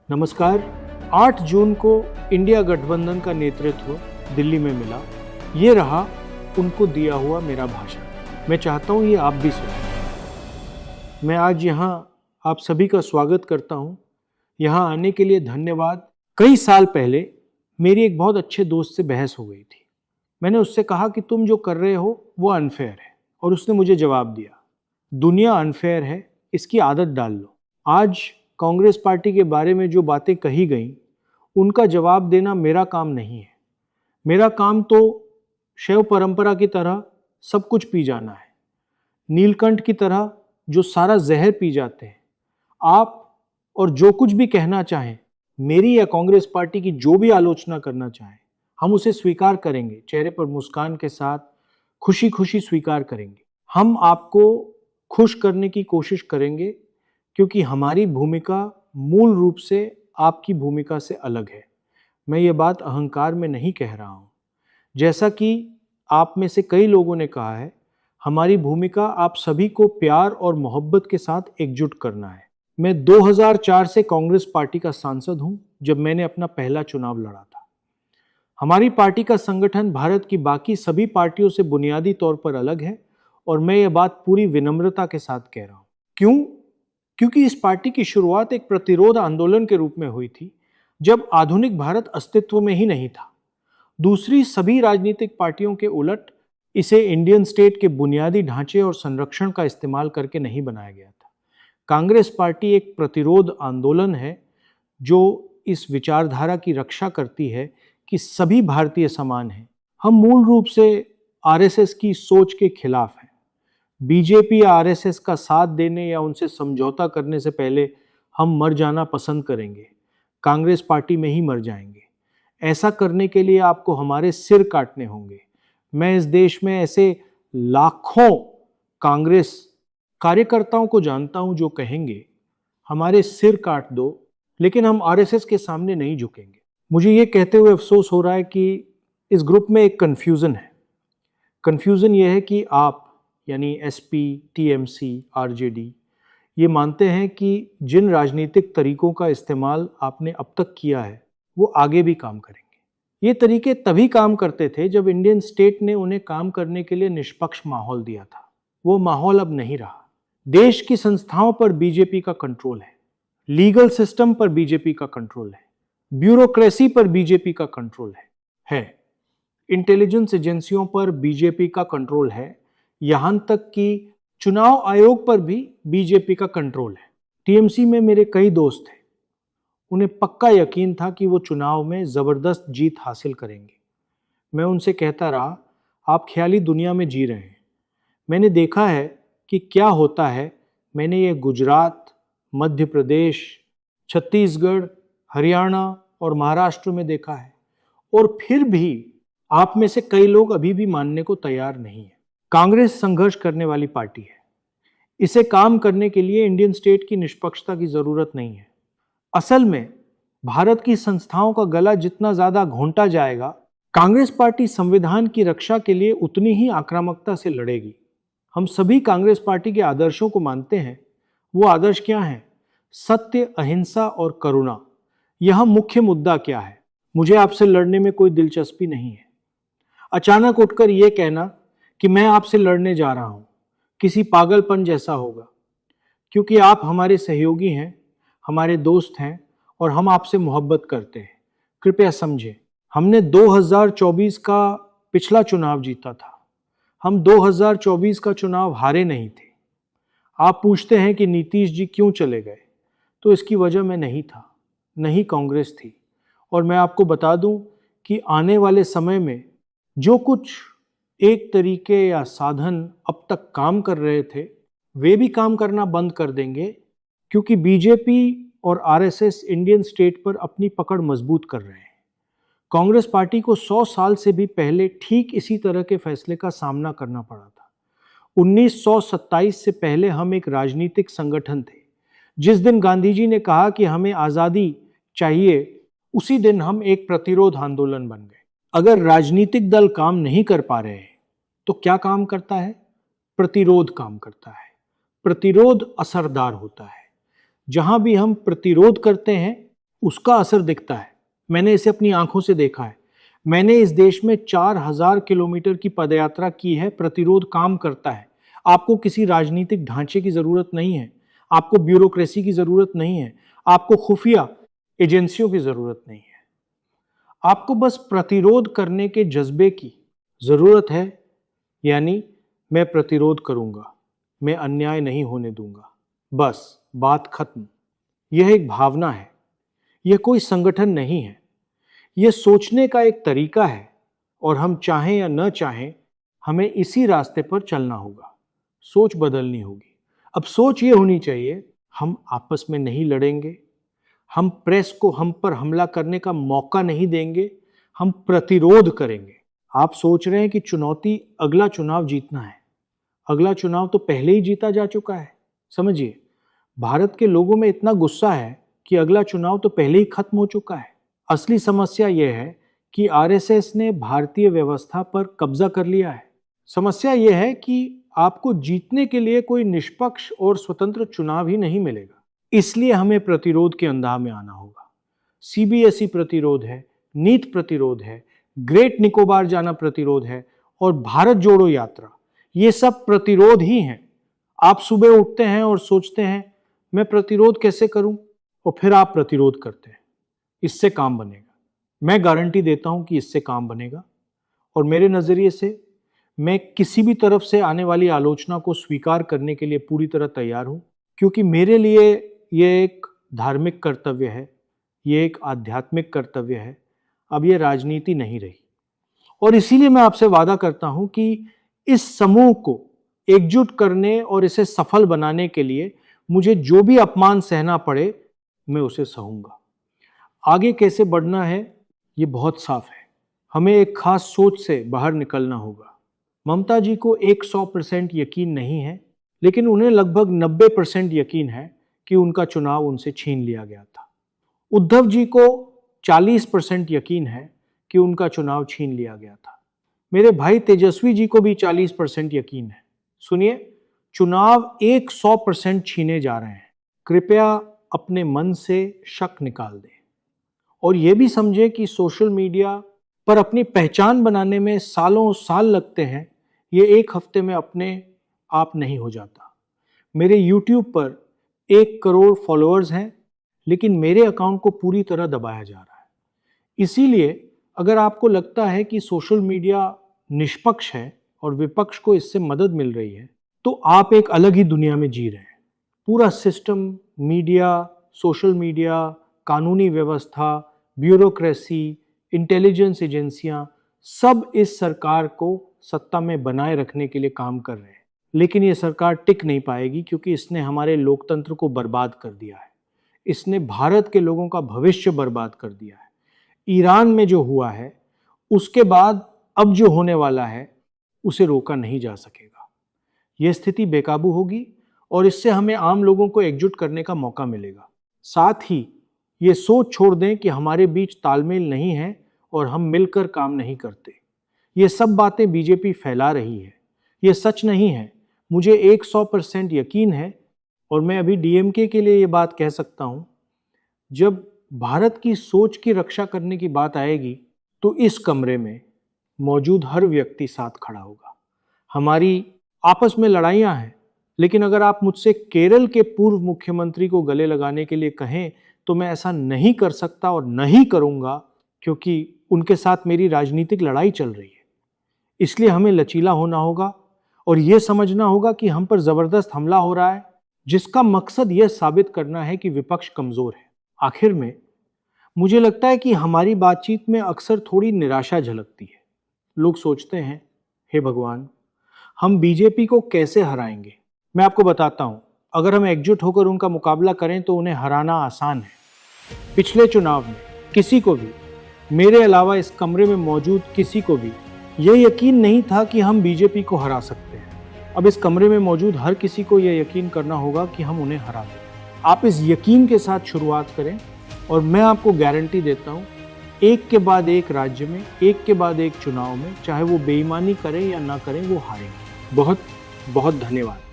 नमस्कार। 8 जून को इंडिया गठबंधन का नेतृत्व दिल्ली में मिला। ये रहा उनको दिया हुआ मेरा भाषण। मैं चाहता हूँ ये आप भी सुनें। मैं आज यहाँ आप सभी का स्वागत करता हूँ। यहाँ आने के लिए धन्यवाद। कई साल पहले मेरी एक बहुत अच्छे दोस्त से बहस हो गई थी। मैंने उससे कहा कि तुम जो कर रहे हो वो अनफेयर है, और उसने मुझे जवाब दिया, दुनिया अनफेयर है, इसकी आदत डाल लो। आज कांग्रेस पार्टी के बारे में जो बातें कही गई उनका जवाब देना मेरा काम नहीं है। मेरा काम तो शैव परंपरा की तरह सब कुछ पी जाना है, नीलकंठ की तरह जो सारा जहर पी जाते हैं। आप और जो कुछ भी कहना चाहें, मेरी या कांग्रेस पार्टी की जो भी आलोचना करना चाहें, हम उसे स्वीकार करेंगे, चेहरे पर मुस्कान के साथ खुशी खुशी स्वीकार करेंगे। हम आपको खुश करने की कोशिश करेंगे, क्योंकि हमारी भूमिका मूल रूप से आपकी भूमिका से अलग है। मैं ये बात अहंकार में नहीं कह रहा हूँ। जैसा कि आप में से कई लोगों ने कहा है, हमारी भूमिका आप सभी को प्यार और मोहब्बत के साथ एकजुट करना है। मैं 2004 से कांग्रेस पार्टी का सांसद हूँ, जब मैंने अपना पहला चुनाव लड़ा था। हमारी पार्टी का संगठन भारत की बाकी सभी पार्टियों से बुनियादी तौर पर अलग है, और मैं ये बात पूरी विनम्रता के साथ कह रहा हूँ। क्यों? क्योंकि इस पार्टी की शुरुआत एक प्रतिरोध आंदोलन के रूप में हुई थी, जब आधुनिक भारत अस्तित्व में ही नहीं था। दूसरी सभी राजनीतिक पार्टियों के उलट इसे इंडियन स्टेट के बुनियादी ढांचे और संरक्षण का इस्तेमाल करके नहीं बनाया गया था। कांग्रेस पार्टी एक प्रतिरोध आंदोलन है जो इस विचारधारा की रक्षा करती है कि सभी भारतीय समान हैं। हम मूल रूप से आरएसएस की सोच के खिलाफ हैं। बीजेपी या आरएसएस का साथ देने या उनसे समझौता करने से पहले हम मर जाना पसंद करेंगे, कांग्रेस पार्टी में ही मर जाएंगे। ऐसा करने के लिए आपको हमारे सिर काटने होंगे। मैं इस देश में ऐसे लाखों कांग्रेस कार्यकर्ताओं को जानता हूं जो कहेंगे, हमारे सिर काट दो, लेकिन हम आरएसएस के सामने नहीं झुकेंगे। मुझे ये कहते हुए अफसोस हो रहा है कि इस ग्रुप में एक कन्फ्यूज़न है। कन्फ्यूज़न ये है कि आप यानी एसपी, टीएमसी, आरजेडी ये मानते हैं कि जिन राजनीतिक तरीकों का इस्तेमाल आपने अब तक किया है वो आगे भी काम करेंगे। ये तरीके तभी काम करते थे जब इंडियन स्टेट ने उन्हें काम करने के लिए निष्पक्ष माहौल दिया था। वो माहौल अब नहीं रहा। देश की संस्थाओं पर बीजेपी का कंट्रोल है, लीगल सिस्टम पर बीजेपी का कंट्रोल है, ब्यूरोक्रेसी पर बीजेपी का कंट्रोल है। इंटेलिजेंस एजेंसियों पर बीजेपी का कंट्रोल है, यहां तक कि चुनाव आयोग पर भी बीजेपी का कंट्रोल है। टीएमसी में मेरे कई दोस्त थे, उन्हें पक्का यकीन था कि वो चुनाव में जबरदस्त जीत हासिल करेंगे। मैं उनसे कहता रहा, आप ख्याली दुनिया में जी रहे हैं। मैंने देखा है कि क्या होता है। मैंने ये गुजरात, मध्य प्रदेश, छत्तीसगढ़, हरियाणा और महाराष्ट्र में देखा है, और फिर भी आप में से कई लोग अभी भी मानने को तैयार नहीं है। कांग्रेस संघर्ष करने वाली पार्टी है। इसे काम करने के लिए इंडियन स्टेट की निष्पक्षता की जरूरत नहीं है। असल में भारत की संस्थाओं का गला जितना ज्यादा घोंटा जाएगा, कांग्रेस पार्टी संविधान की रक्षा के लिए उतनी ही आक्रामकता से लड़ेगी। हम सभी कांग्रेस पार्टी के आदर्शों को मानते हैं। वो आदर्श क्या हैं? सत्य, अहिंसा और करुणा। यह मुख्य मुद्दा क्या है? मुझे आपसे लड़ने में कोई दिलचस्पी नहीं है। अचानक उठकर यह कहना कि मैं आपसे लड़ने जा रहा हूं, किसी पागलपन जैसा होगा। क्योंकि आप हमारे सहयोगी हैं, हमारे दोस्त हैं, और हम आपसे मोहब्बत करते हैं। कृपया समझें, हमने 2024 का पिछला चुनाव जीता था। हम 2024 का चुनाव हारे नहीं थे। आप पूछते हैं कि नीतीश जी क्यों चले गए, तो इसकी वजह मैं नहीं था, नहीं कांग्रेस थी। और मैं आपको बता दूं कि आने वाले समय में जो कुछ एक तरीके या साधन अब तक काम कर रहे थे, वे भी काम करना बंद कर देंगे, क्योंकि बीजेपी और आरएसएस इंडियन स्टेट पर अपनी पकड़ मजबूत कर रहे हैं। कांग्रेस पार्टी को 100 साल से भी पहले ठीक इसी तरह के फैसले का सामना करना पड़ा था। 1927 से पहले हम एक राजनीतिक संगठन थे। जिस दिन गांधी जी ने कहा कि हमें आज़ादी चाहिए, उसी दिन हम एक प्रतिरोध आंदोलन बन गए। अगर राजनीतिक दल काम नहीं कर पा रहे हैं तो क्या काम करता है? प्रतिरोध काम करता है। प्रतिरोध असरदार होता है। जहां भी हम प्रतिरोध करते हैं, उसका असर दिखता है। मैंने इसे अपनी आंखों से देखा है। मैंने इस देश में 4000 किलोमीटर की पदयात्रा की है। प्रतिरोध काम करता है। आपको किसी राजनीतिक ढांचे की जरूरत नहीं है, आपको ब्यूरोक्रेसी की जरूरत नहीं है, आपको खुफिया एजेंसियों की जरूरत नहीं है। आपको बस प्रतिरोध करने के जज्बे की जरूरत है। यानी मैं प्रतिरोध करूंगा, मैं अन्याय नहीं होने दूंगा, बस बात खत्म। यह एक भावना है, यह कोई संगठन नहीं है। यह सोचने का एक तरीका है और हम चाहें या न चाहें हमें इसी रास्ते पर चलना होगा। सोच बदलनी होगी। अब सोच ये होनी चाहिए, हम आपस में नहीं लड़ेंगे, हम प्रेस को हम पर हमला करने का मौका नहीं देंगे, हम प्रतिरोध करेंगे। आप सोच रहे हैं कि चुनौती अगला चुनाव जीतना है। अगला चुनाव तो पहले ही जीता जा चुका है। समझिए, भारत के लोगों में इतना गुस्सा है कि अगला चुनाव तो पहले ही खत्म हो चुका है। असली समस्या यह है कि आरएसएस ने भारतीय व्यवस्था पर कब्जा कर लिया है। समस्या यह है कि आपको जीतने के लिए कोई निष्पक्ष और स्वतंत्र चुनाव ही नहीं मिलेगा। इसलिए हमें प्रतिरोध के अंदाज में आना होगा। सीबीएसई प्रतिरोध है, नीट प्रतिरोध है, ग्रेट निकोबार जाना प्रतिरोध है और भारत जोड़ो यात्रा, ये सब प्रतिरोध ही हैं। आप सुबह उठते हैं और सोचते हैं मैं प्रतिरोध कैसे करूं, और फिर आप प्रतिरोध करते हैं। इससे काम बनेगा। मैं गारंटी देता हूं कि इससे काम बनेगा। और मेरे नजरिए से मैं किसी भी तरफ से आने वाली आलोचना को स्वीकार करने के लिए पूरी तरह तैयार हूं, क्योंकि मेरे लिए यह एक धार्मिक कर्तव्य है, यह एक आध्यात्मिक कर्तव्य है। अब यह राजनीति नहीं रही। और इसीलिए मैं आपसे वादा करता हूं कि इस समूह को एकजुट करने और इसे सफल बनाने के लिए मुझे जो भी अपमान सहना पड़े, मैं उसे सहूंगा। आगे कैसे बढ़ना है ये बहुत साफ है। हमें एक खास सोच से बाहर निकलना होगा। ममता जी को 100% यकीन नहीं है, लेकिन उन्हें लगभग 90% यकीन है कि उनका चुनाव उनसे छीन लिया गया था। उद्धव जी को 40% यकीन है कि उनका चुनाव छीन लिया गया था। मेरे भाई तेजस्वी जी को भी 40% यकीन है। सुनिए, चुनाव 100% छीने जा रहे हैं। कृपया अपने मन से शक निकाल दें और यह भी समझें कि सोशल मीडिया पर अपनी पहचान बनाने में सालों साल लगते हैं। ये एक हफ्ते में अपने आप नहीं हो जाता। मेरे YouTube पर 1 करोड़ फॉलोअर्स हैं, लेकिन मेरे अकाउंट को पूरी तरह दबाया जा रहा है। इसीलिए अगर आपको लगता है कि सोशल मीडिया निष्पक्ष है और विपक्ष को इससे मदद मिल रही है, तो आप एक अलग ही दुनिया में जी रहे हैं। पूरा सिस्टम, मीडिया, सोशल मीडिया, कानूनी व्यवस्था, ब्यूरोक्रेसी, इंटेलिजेंस एजेंसियां सब इस सरकार को सत्ता में बनाए रखने के लिए काम कर रहे हैं। लेकिन ये सरकार टिक नहीं पाएगी, क्योंकि इसने हमारे लोकतंत्र को बर्बाद कर दिया है। इसने भारत के लोगों का भविष्य बर्बाद कर दिया है। ईरान में जो हुआ है, उसके बाद अब जो होने वाला है, उसे रोका नहीं जा सकेगा। यह स्थिति बेकाबू होगी और इससे हमें आम लोगों को एकजुट करने का मौका मिलेगा। साथ ही ये सोच छोड़ दें कि हमारे बीच तालमेल नहीं है और हम मिलकर काम नहीं करते। ये सब बातें बीजेपी फैला रही है, ये सच नहीं है। मुझे 100% यकीन है और मैं अभी डीएमके के लिए ये बात कह सकता हूँ, जब भारत की सोच की रक्षा करने की बात आएगी तो इस कमरे में मौजूद हर व्यक्ति साथ खड़ा होगा। हमारी आपस में लड़ाइयाँ हैं, लेकिन अगर आप मुझसे केरल के पूर्व मुख्यमंत्री को गले लगाने के लिए कहें तो मैं ऐसा नहीं कर सकता और नहीं करूँगा, क्योंकि उनके साथ मेरी राजनीतिक लड़ाई चल रही है। इसलिए हमें लचीला होना होगा और ये समझना होगा कि हम पर ज़बरदस्त हमला हो रहा है, जिसका मकसद यह साबित करना है कि विपक्ष कमज़ोर है। आखिर में मुझे लगता है कि हमारी बातचीत में अक्सर थोड़ी निराशा झलकती है। लोग सोचते हैं, हे भगवान, हम बीजेपी को कैसे हराएंगे। मैं आपको बताता हूँ, अगर हम एकजुट होकर उनका मुकाबला करें तो उन्हें हराना आसान है। पिछले चुनाव में किसी को भी, मेरे अलावा इस कमरे में मौजूद किसी को भी, यह यकीन नहीं था कि हम बीजेपी को हरा सकते हैं। अब इस कमरे में मौजूद हर किसी को यह यकीन करना होगा कि हम उन्हें हरा दें। आप इस यकीन के साथ शुरुआत करें और मैं आपको गारंटी देता हूँ, एक के बाद एक राज्य में, एक के बाद एक चुनाव में, चाहे वो बेईमानी करें या ना करें, वो हारेंगे। बहुत बहुत धन्यवाद।